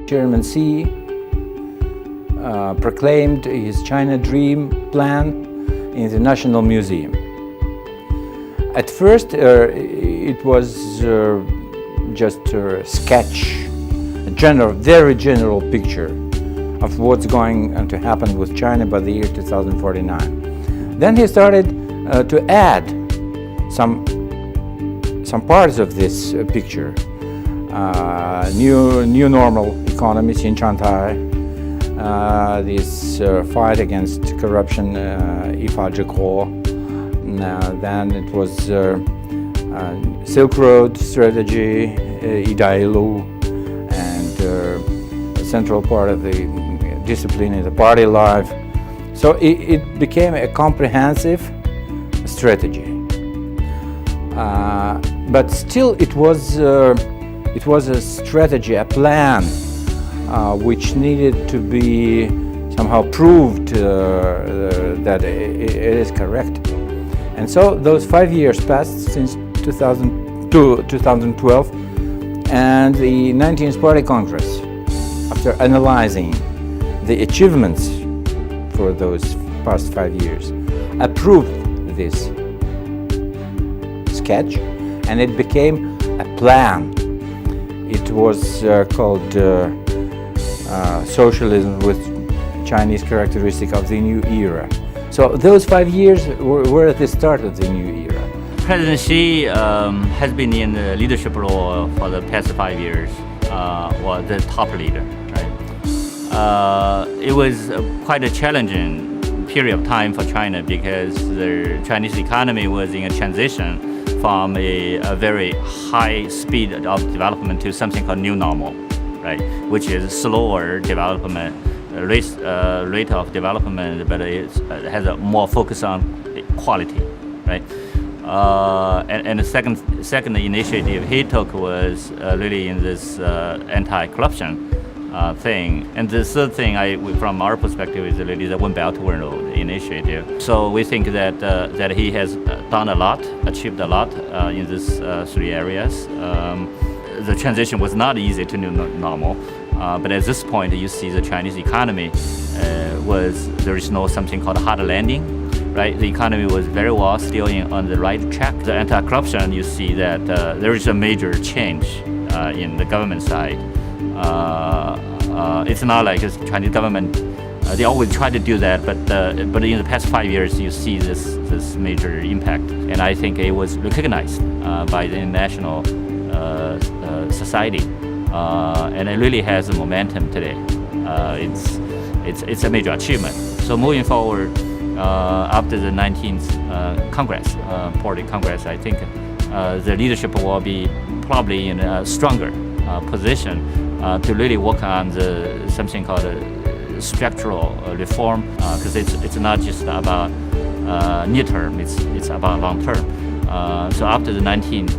Chairman Xi proclaimed his China Dream plan in the National Museum. At first, it was just a sketch, a very general picture of what's going to happen with China by the year 2049. Then he started to add some parts of this picture. New normal economy, Xinjiang, this fight against corruption, Ifa Zhiguo. Then it was Silk Road strategy, Idailu, and a central part of the discipline in the party life. So it became a comprehensive strategy. But still, it was a strategy, a plan, which needed to be somehow proved that it is correct. And so those 5 years passed since 2012, and the 19th Party Congress, after analyzing the achievements for those past 5 years, approved this sketch, and it became a plan. It was called Socialism with Chinese Characteristic of the New Era. So those 5 years were at the start of the new era. President Xi has been in the leadership role for the past 5 years, was the top leader, right? It was quite a challenging period of time for China because the Chinese economy was in a transition from a very high speed of development to something called new normal, right? Which is slower development, rate of development, but it has a more focus on quality, right? And the second initiative he took was really in this anti-corruption thing. And the third thing, from our perspective, is really the One Belt One Road initiative. So we think that he has done a lot, achieved a lot in these three areas. The transition was not easy to new normal, but at this point, you see the Chinese economy there is no something called hard landing, right? The economy was very well still on the right track. The anti-corruption, you see that there is a major change in the government side. It's not like the Chinese government, they always try to do that, but in the past 5 years, you see this major impact. And I think it was recognized by the international society, and it really has a momentum today. It's a major achievement. So moving forward, after the 19th Party Congress, I think the leadership will be probably in a stronger position to really work on something called a structural reform, because it's not just about near term, it's about long term. So after the 19th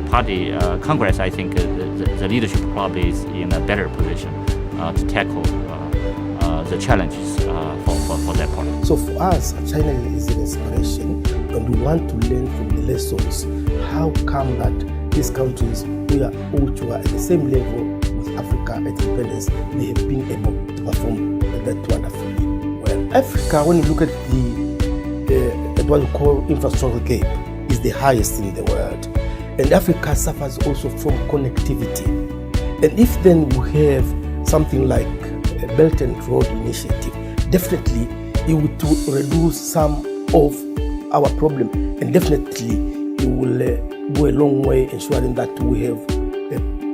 Party Congress, I think the leadership probably is in a better position to tackle the challenges for that part. So for us, China is an inspiration, and we want to learn from the lessons. How come that these countries, which were at the same level with Africa at independence, they have been able to perform that wonderfully well? Africa, when you look at what we call infrastructure gap, is the highest in the world. And Africa suffers also from connectivity. And if then we have something like a Belt and Road Initiative, definitely it would reduce some of our problem, and definitely it will go a long way ensuring that we have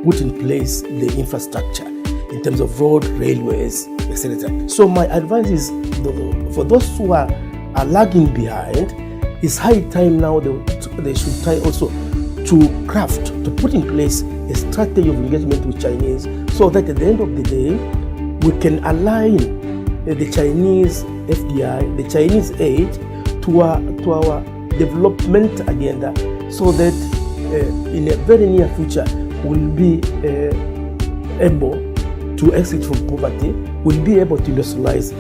put in place the infrastructure in terms of road, railways, etc. So my advice is for those who are lagging behind, it's high time now they should try also to craft, to put in place a strategy of engagement with Chinese, so that at the end of the day, we can align the Chinese FDI, the Chinese aid to our development agenda, so that in a very near future, we'll be able to exit from poverty, we'll be able to industrialize.